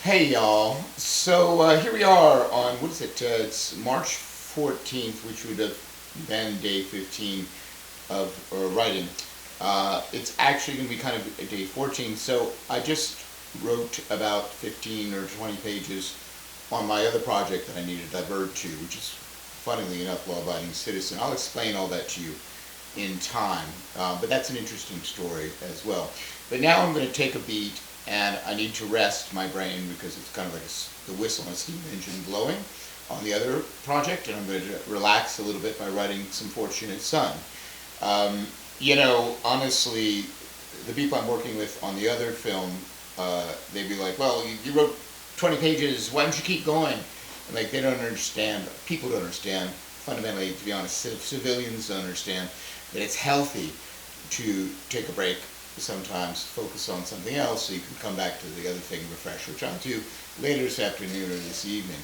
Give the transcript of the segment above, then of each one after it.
Hey y'all. So here we are on, what is it? It's March 14th, which would have been day 15 of writing. It's actually going to be kind of day 14. So I just wrote about 15 or 20 pages on my other project that I need to divert to, which is, funnily enough, Law Abiding Citizen. I'll explain all that to you in time, but that's an interesting story as well. But now I'm going to take a beat, and I need to rest my brain because it's kind of like the whistle on a steam engine blowing on the other project, and I'm going to relax a little bit by writing Some Fortunate Son. Honestly, the people I'm working with on the other film, they'd be like, well, you wrote 20 pages, why don't you keep going? And like, they don't understand, people don't understand, fundamentally, to be honest, civilians don't understand that it's healthy to take a break sometimes, focus on something else so you can come back to the other thing, refresh, which I'll do later this afternoon or this evening.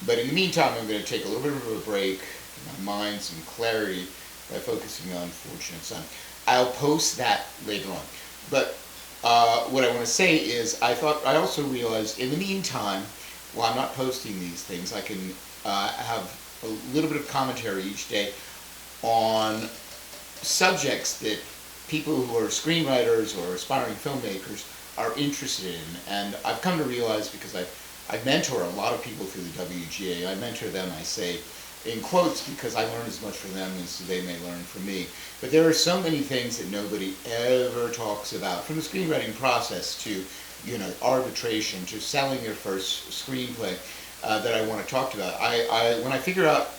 But in the meantime, I'm going to take a little bit of a break, give my mind some clarity by focusing on Fortunate Son. I'll post that later on. But what I want to say is, I also realized in the meantime, while I'm not posting these things, I can have a little bit of commentary each day on subjects that people who are screenwriters or aspiring filmmakers are interested in. And I've come to realize, because I mentor a lot of people through the WGA, I mentor them, I say, in quotes, because I learn as much from them as they may learn from me. But there are so many things that nobody ever talks about, from the screenwriting process to, arbitration, to selling your first screenplay, that I want to talk about. When I figure out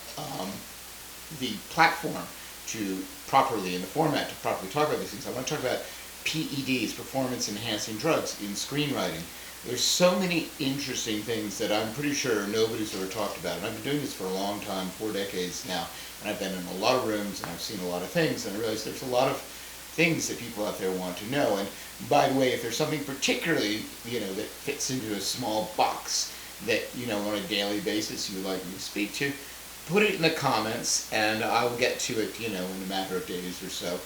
the platform to properly, in the format to properly talk about these things, I want to talk about PEDs, performance enhancing drugs, in screenwriting. There's so many interesting things that I'm pretty sure nobody's ever talked about. And I've been doing this for a long time, 4 decades now, and I've been in a lot of rooms and I've seen a lot of things, and I realize there's a lot of things that people out there want to know. And by the way, if there's something particularly, that fits into a small box that, on a daily basis you would like me to speak to, put it in the comments and I'll get to it, in a matter of days or so,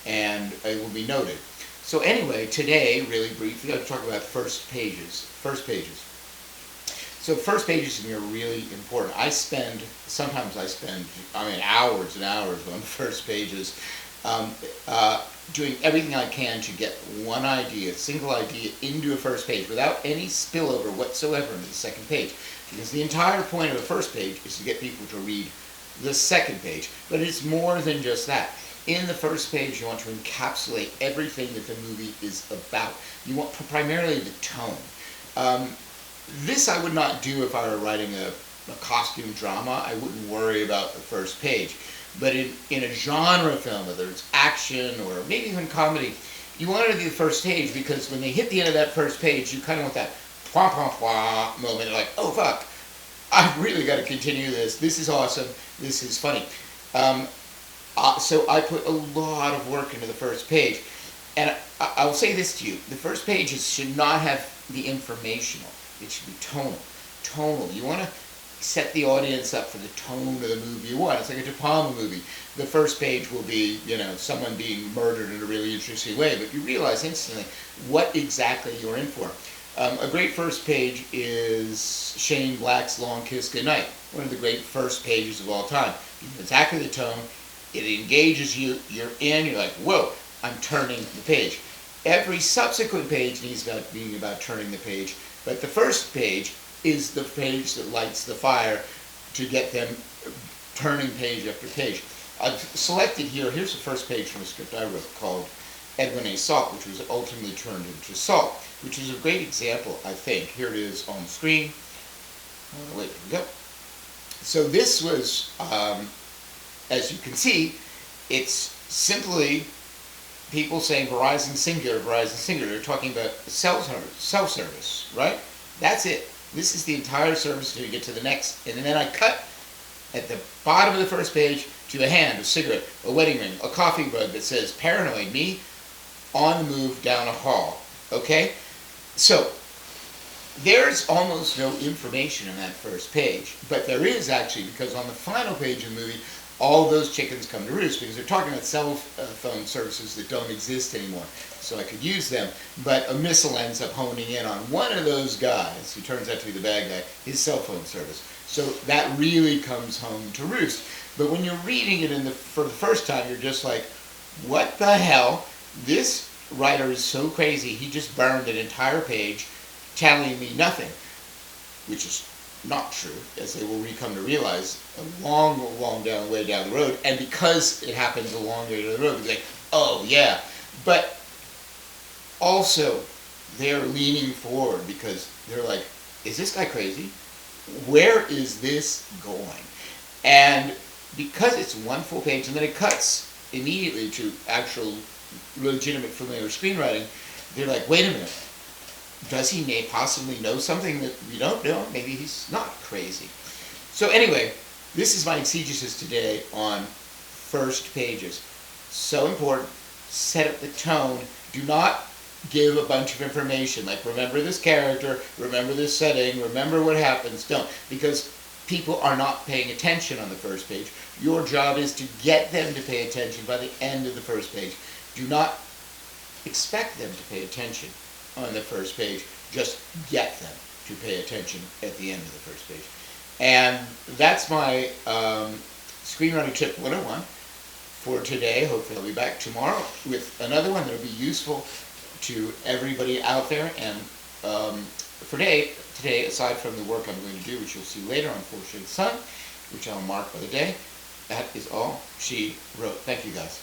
and it will be noted. So anyway, today, really briefly, I'll talk about first pages. So first pages to me are really important. Sometimes I spend hours and hours on first pages, doing everything I can to get one idea, single idea, into a first page without any spillover whatsoever into the second page. Because the entire point of the first page is to get people to read the second page. But it's more than just that. In the first page, you want to encapsulate everything that the movie is about. You want primarily the tone. This I would not do if I were writing a costume drama. I wouldn't worry about the first page. But in a genre film, whether it's action or maybe even comedy, you want it to be the first page, because when they hit the end of that first page, you kind of want that pwah, pwah, pwah moment, like, oh fuck, I've really got to continue this. This is awesome. This is funny. So I put a lot of work into the first page. And I'll say this to you. The first page should not have the informational. It should be tonal. Tonal. You want to set the audience up for the tone of the movie you want. It's like a De Palma movie. The first page will be, someone being murdered in a really interesting way, but you realize instantly what exactly you're in for. A great first page is Shane Black's Long Kiss Goodnight, one of the great first pages of all time. Exactly the tone. It engages you. You're in. You're like, whoa, I'm turning the page. Every subsequent page needs being about turning the page, but the first page is the page that lights the fire to get them turning page after page. I've selected here's the first page from a script I wrote called Edwin A. Salt, which was ultimately turned into Salt, which is a great example, I think. Here it is on the screen. Wait, here we go. So this was, as you can see, it's simply people saying Verizon singular, Verizon singular. They're talking about self-service, right? That's it. This is the entire service until you get to the next. And then I cut at the bottom of the first page to a hand, a cigarette, a wedding ring, a coffee mug that says Paranoid Me, on the move down a hall. Okay? So there's almost no information in that first page, but there is actually, because on the final page of the movie, all those chickens come to roost, because they're talking about cell phone services that don't exist anymore. So I could use them, but a missile ends up honing in on one of those guys, who turns out to be the bad guy, his cell phone service. So that really comes home to roost. But when you're reading it for the first time, you're just like, what the hell? This writer is so crazy, he just burned an entire page telling me nothing, which is not true, as they will come to realize a long way down the road. And because it happens a long way down the road, they're like, oh yeah. But also, they're leaning forward because they're like, is this guy crazy? Where is this going? And because it's one full page and then it cuts immediately to actual legitimate familiar screenwriting, they're like, wait a minute, does he possibly know something that we don't know? Maybe he's not crazy. So anyway, this is my exegesis today on first pages. So important. Set up the tone. Do not give a bunch of information, like remember this character, remember this setting, remember what happens. Don't, because people are not paying attention on the first page. Your job is to get them to pay attention by the end of the first page. Do not expect them to pay attention on the first page. Just get them to pay attention at the end of the first page. And that's my Screenwriting Tip 101 for today. Hopefully I'll be back tomorrow with another one that will be useful to everybody out there. And for today, aside from the work I'm going to do, which you'll see later on 4 Shades Sun, which I'll mark by the day, that is all she wrote. Thank you, guys.